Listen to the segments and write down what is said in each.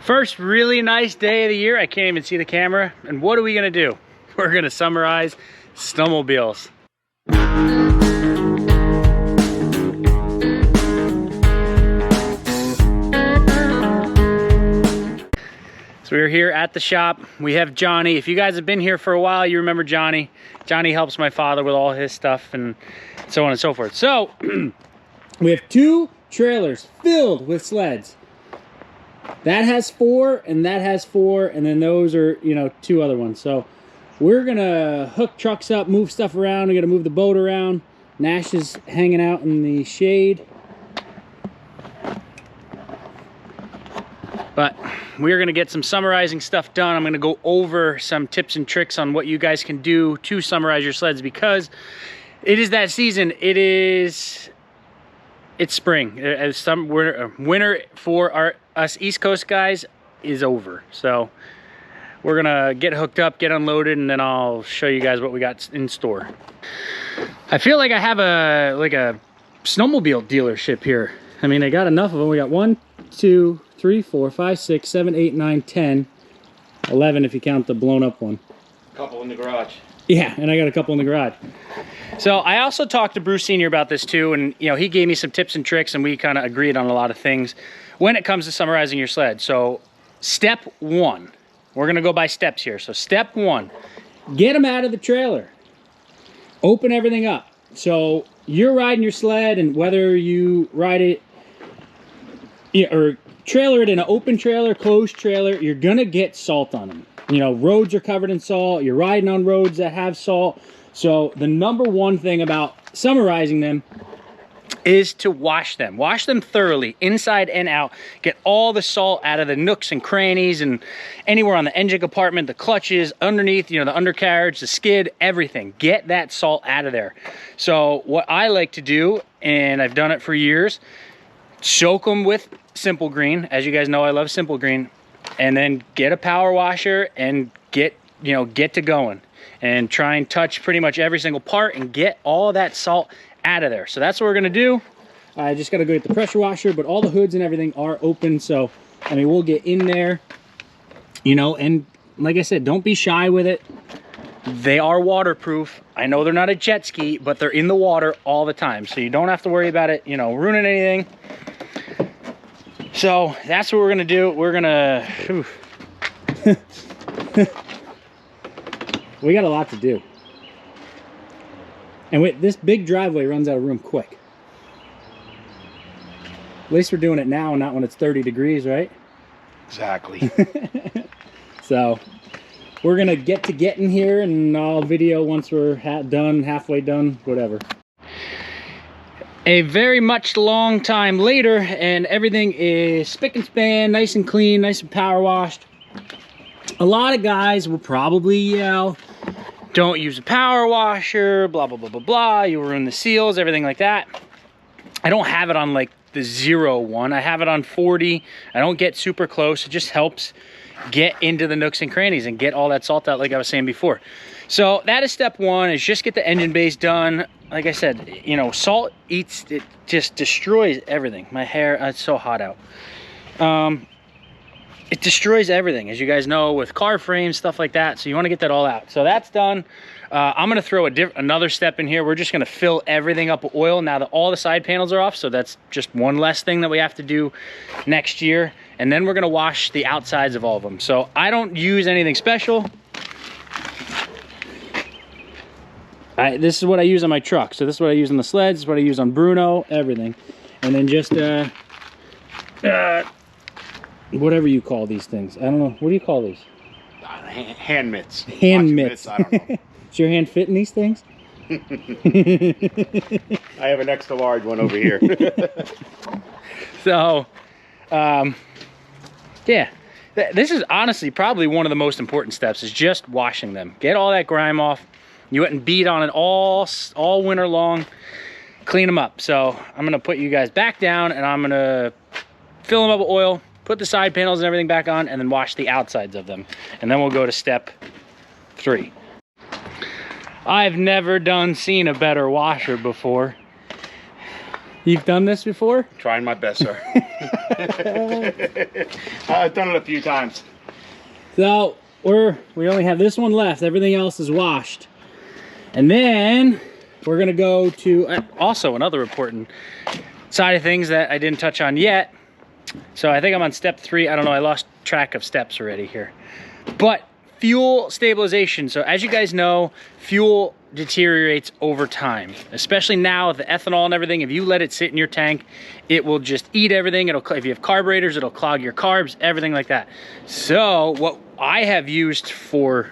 First really nice day of the year. I can't even see the camera. And what are we gonna do? We're gonna summarize snowmobiles. So we're here at the shop. We have Johnny. If you guys have been here for a while, you remember Johnny. Johnny helps my father with all his stuff and so on and so forth. So we have 2 trailers filled with sleds. That has 4 and that has 4, and then those are, you know, 2 other ones. So we're gonna hook trucks up, move stuff around. We gotta move the boat around. Nash is hanging out in the shade. But we're gonna get some summarizing stuff done. I'm gonna go over some tips and tricks on what you guys can do to summarize your sleds, because it is that season. It's spring. Winter for us East Coast guys is over. So we're gonna get hooked up, get unloaded, and then I'll show you guys what we got in store. I feel like I have a snowmobile dealership here. I mean, I got enough of them. We got 1, 2, 3, 4, 5, 6, 7, 8, 9, 10, 11 if you count the blown up one. A couple in the garage. Yeah, and I got a couple in the garage. So I also talked to Bruce Sr. about this too, and you know, he gave me some tips and tricks, and we kind of agreed on a lot of things when it comes to summarizing your sled. So step 1, we're gonna go by steps here. So step 1, get them out of the trailer. Open everything up. So you're riding your sled, and whether you ride it or trailer it in an open trailer, closed trailer, you're gonna get salt on them. You know, roads are covered in salt. You're riding on roads that have salt. So the number 1 thing about summarizing them is to wash them. Wash them thoroughly, inside and out. Get all the salt out of the nooks and crannies and anywhere on the engine compartment, the clutches, underneath, you know, the undercarriage, the skid, everything. Get that salt out of there. So what I like to do, and I've done it for years, soak them with Simple Green. As you guys know, I love Simple Green. And then get a power washer and get to going. And try and touch pretty much every single part and get all that salt out of there. So that's what we're gonna do. I just gotta go get the pressure washer, but all the hoods and everything are open. So, I mean, we'll get in there, you know, and like I said, don't be shy with it. They are waterproof. I know they're not a jet ski, but they're in the water all the time. So you don't have to worry about it, you know, ruining anything. So that's what we're gonna do. We're gonna, we got a lot to do. And this big driveway runs out of room quick. At least we're doing it now, not when it's 30 degrees, right? Exactly. So we're gonna get in here, and I'll video once we're done, halfway done, whatever. A very much long time later, and everything is spick and span, nice and clean, nice and power washed. A lot of guys will probably yell, don't use a power washer, blah, blah, blah, blah, blah. You'll ruin the seals, everything like that. I don't have it on like the 0 one. I have it on 40. I don't get super close. It just helps get into the nooks and crannies and get all that salt out like I was saying before. So that is step 1, is just get the engine base done. Like I said, you know, salt it just destroys everything. My hair, it's so hot out. It destroys everything, as you guys know, with car frames, stuff like that. So you want to get that all out. So that's done. I'm going to throw another step in here. We're just going to fill everything up with oil now that all the side panels are off. So that's just one less thing that we have to do next year. And then we're going to wash the outsides of all of them. So I don't use anything special. This is what I use on my truck. So this is what I use on the sleds, this is what I use on Bruno, everything. And then just, whatever you call these things. I don't know. What do you call these? Hand mitts. Hand mitts. I don't know. Is your hand fit in these things? I have an extra large one over here. So, yeah. This is honestly probably one of the most important steps, is just washing them. Get all that grime off. You went and beat on it all winter long. Clean them up. So I'm gonna put you guys back down, and I'm gonna fill them up with oil, put the side panels and everything back on, and then wash the outsides of them. And then we'll go to step 3. I've never seen a better washer before. You've done this before? Trying my best, sir. I've done it a few times. So we only have this one left. Everything else is washed. And then we're gonna go to also another important side of things that I didn't touch on yet. So I think I'm on step 3. I don't know, I lost track of steps already here. But fuel stabilization. So as you guys know, fuel deteriorates over time, especially now with the ethanol and everything. If you let it sit in your tank, it will just eat everything. If you have carburetors, it'll clog your carbs, everything like that. So what I have used for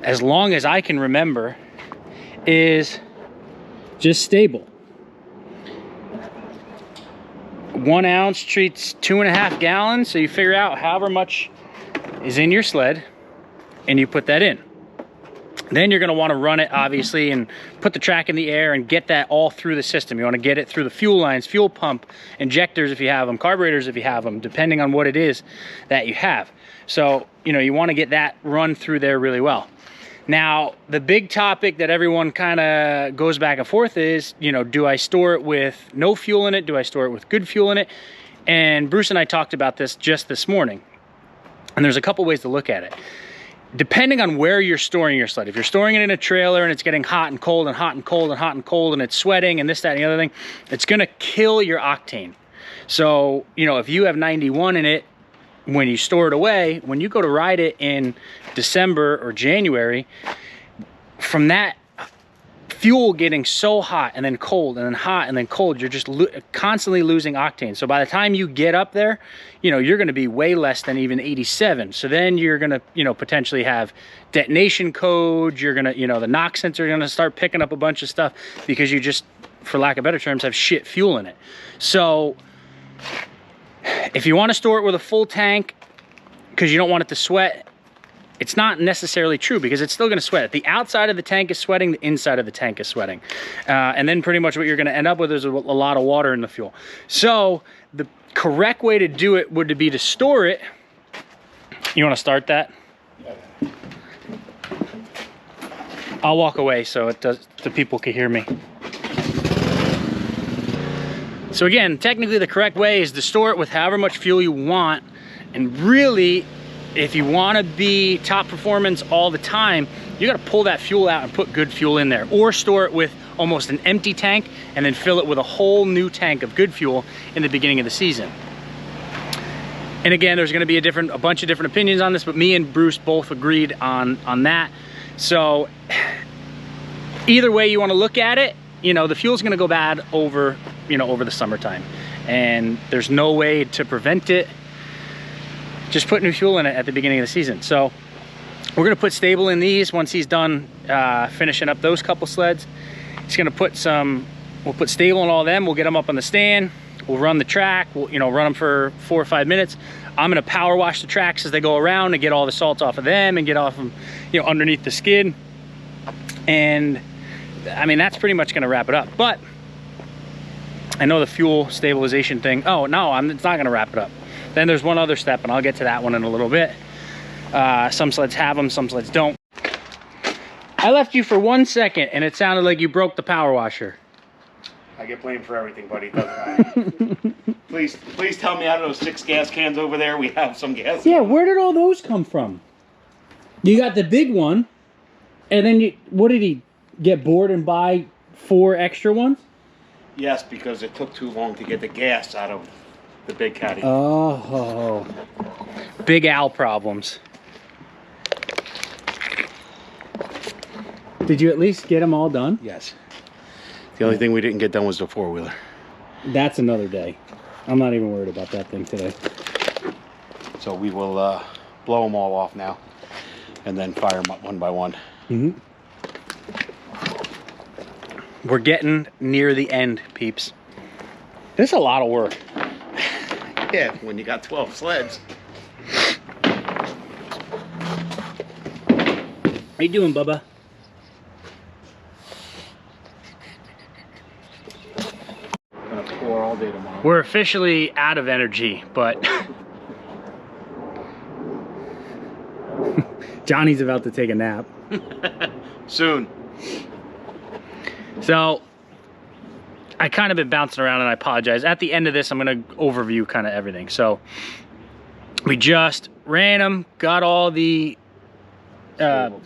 as long as I can remember is just stable. 1 ounce treats 2.5 gallons. So you figure out however much is in your sled and you put that in. Then you're gonna wanna run it, obviously, and put the track in the air and get that all through the system. You wanna get it through the fuel lines, fuel pump, injectors if you have them, carburetors if you have them, depending on what it is that you have. So, you wanna get that run through there really well. Now, the big topic that everyone kinda goes back and forth is, do I store it with no fuel in it? Do I store it with good fuel in it? And Bruce and I talked about this just this morning. And there's a couple ways to look at it. Depending on where you're storing your sled, if you're storing it in a trailer and it's getting hot and cold and hot and cold and hot and cold and it's sweating and this, that, and the other thing, it's gonna kill your octane. So, if you have 91 in it, when you store it away, when you go to ride it in December or January, from that fuel getting so hot and then cold and then hot and then cold, you're just constantly losing octane. So by the time you get up there, you're going to be way less than even 87. So then you're going to, potentially have detonation codes. You're going to, the knock sensor is going to start picking up a bunch of stuff because you just, for lack of better terms, have shit fuel in it. So if you want to store it with a full tank because you don't want it to sweat, it's not necessarily true because it's still going to sweat. The outside of the tank is sweating, the inside of the tank is sweating. And then pretty much what you're going to end up with is a lot of water in the fuel. So the correct way to do it would be to store it. You want to start that? I'll walk away so the people can hear me. So again, technically the correct way is to store it with however much fuel you want. And really, if you want to be top performance all the time, you got to pull that fuel out and put good fuel in there, or store it with almost an empty tank and then fill it with a whole new tank of good fuel in the beginning of the season. And again, there's going to be a bunch of different opinions on this, but me and Bruce both agreed on that. So either way you want to look at it, the fuel's going to go bad over the summertime, and there's no way to prevent it. Just put new fuel in it at the beginning of the season. So we're gonna put stable in these once he's done finishing up those couple sleds. He's gonna we'll put stable in all of them. We'll get them up on the stand. We'll run the track. We'll run them for 4 or 5 minutes. I'm gonna power wash the tracks as they go around and get all the salt off of them and get off them, underneath the skid. And I mean, that's pretty much gonna wrap it up. But I know the fuel stabilization thing. Oh no, it's not gonna wrap it up. Then there's one other step, and I'll get to that one in a little bit. Some sleds have them, some sleds don't. I left you for 1 second, and it sounded like you broke the power washer. I get blamed for everything, buddy, doesn't I? Please tell me out of those 6 gas cans over there, we have some gas. Yeah, where did all those come from? You got the big one, and then what did he get bored and buy 4 extra ones? Yes, because it took too long to get the gas out of the big caddy. Oh, Big Al problems. Did you at least get them all done? Yes. The only thing we didn't get done was the 4-wheeler. That's another day. I'm not even worried about that thing today. So we will blow them all off now and then fire them up one by one. Mm-hmm. We're getting near the end, peeps. This is a lot of work. Yeah, when you got 12 sleds. How you doing, Bubba? I'm gonna pour all day tomorrow. We're officially out of energy, but Johnny's about to take a nap. Soon. So I kind of been bouncing around, and I apologize. At the end of this, I'm gonna overview kind of everything. So we just ran them, got all the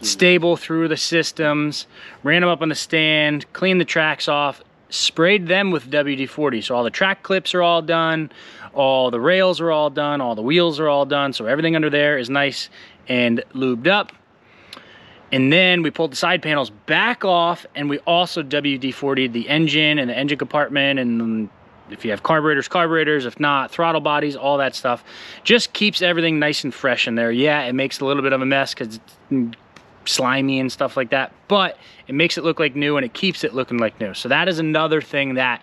stable through the systems, ran them up on the stand, cleaned the tracks off, sprayed them with WD-40. So all the track clips are all done, all the rails are all done, all the wheels are all done. So everything under there is nice and lubed up. And then we pulled the side panels back off, and we also WD-40'd the engine and the engine compartment, and if you have carburetors, if not, throttle bodies, all that stuff. Just keeps everything nice and fresh in there. Yeah, it makes a little bit of a mess because it's slimy and stuff like that, but it makes it look like new, and it keeps it looking like new. So that is another thing that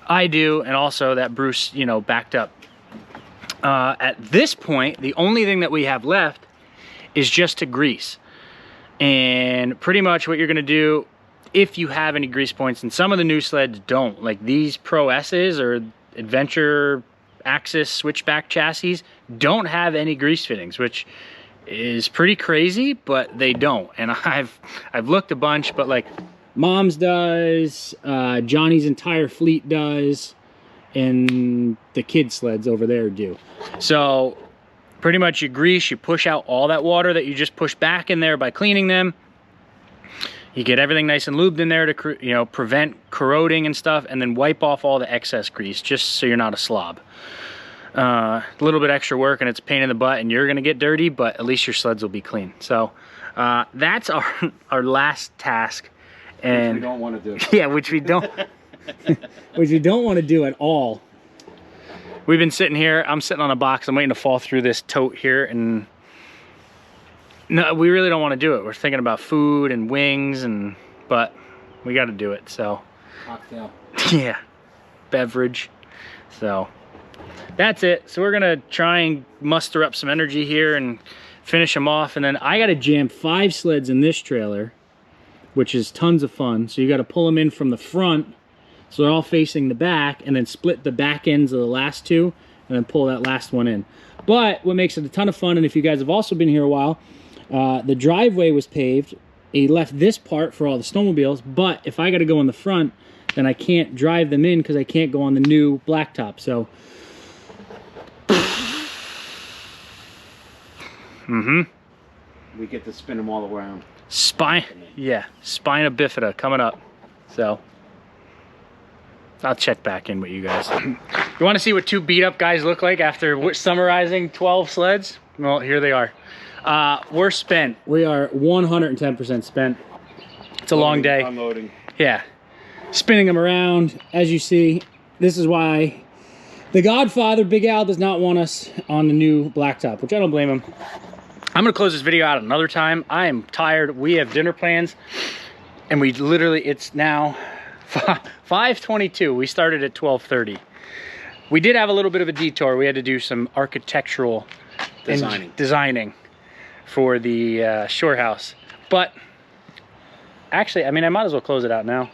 I do, and also that Bruce, you know, backed up. At this point, the only thing that we have left is just to grease. And pretty much what you're gonna do, if you have any grease points, and some of the new sleds don't, like these Pro S's or Adventure Axis switchback chassis don't have any grease fittings, which is pretty crazy, but they don't. And I've looked a bunch, but like Mom's does, Johnny's entire fleet does, and the kid sleds over there do. So pretty much you grease, you push out all that water that you just push back in there by cleaning them. You get everything nice and lubed in there to, you know, prevent corroding and stuff, and then wipe off all the excess grease just so you're not a slob. A little bit extra work, and it's a pain in the butt, and you're gonna get dirty, but at least your sleds will be clean. So that's our last task. And which we don't want to do. Yeah, which we don't which we don't want to do at all. We've been sitting here, I'm sitting on a box, I'm waiting to fall through this tote here, and no, we really don't want to do it. We're thinking about food and wings, but we got to do it. So Cocktail. Yeah, beverage. So that's it. So we're gonna try and muster up some energy here and finish them off, and then I got to jam 5 sleds in this trailer, which is tons of fun. So you got to pull them in from the front, so they're all facing the back, and then split the back ends of the last 2, and then pull that last one in. But what makes it a ton of fun, and if you guys have also been here a while, the driveway was paved. He left this part for all the snowmobiles, but if I got to go in the front, then I can't drive them in because I can't go on the new blacktop. So, we get to spin them all around. Spina bifida coming up. So I'll check back in with you guys. You want to see what 2 beat up guys look like after summarizing 12 sleds? Well, here they are. We're spent. We are 110% spent. It's a long day. Unloading. Yeah. Spinning them around. As you see, this is why the Godfather, Big Al, does not want us on the new blacktop, which I don't blame him. I'm going to close this video out another time. I am tired. We have dinner plans, and we literally, it's now 5:22. We started at 12:30. We did have a little bit of a detour. We had to do some architectural designing for the shore house. But actually, I mean, I might as well close it out now.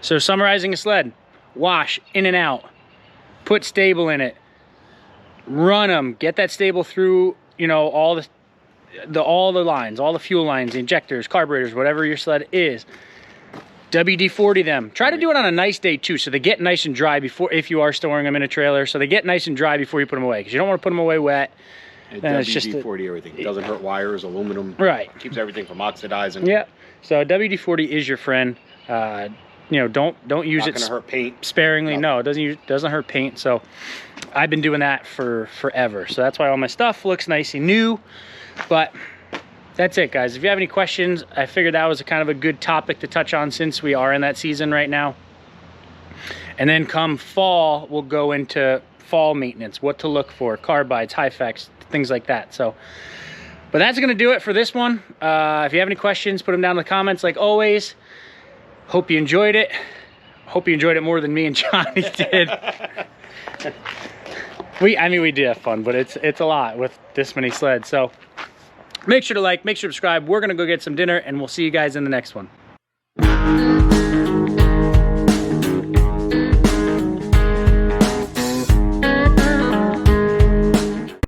So summarizing a sled: wash in and out, put stable in it, run them, get that stable through, you know, all the lines, all the fuel lines, the injectors, carburetors, whatever your sled is. WD-40 them. Try to do it on a nice day too, so they get nice and dry before, if you are storing them in a trailer, so they get nice and dry before you put them away, because you don't want to put them away wet. Then it's just WD-40 everything. It doesn't hurt wires, aluminum. Right. Keeps everything from oxidizing. Yeah. So WD-40 is your friend. You know, don't use it. Not gonna hurt paint. Sparingly. No, it doesn't hurt paint. So I've been doing that for forever. So that's why all my stuff looks nice and new. But that's it, guys. If you have any questions, I figured that was a kind of a good topic to touch on since we are in that season right now. And then come fall, we'll go into fall maintenance, what to look for, carbides, Hyfex, things like that. So, but that's gonna do it for this one. If you have any questions, put them down in the comments like always. Hope you enjoyed it. Hope you enjoyed it more than me and Johnny did. I mean, we did have fun, but it's a lot with this many sleds. So make sure to like, make sure to subscribe. We're gonna go get some dinner, and we'll see you guys in the next one.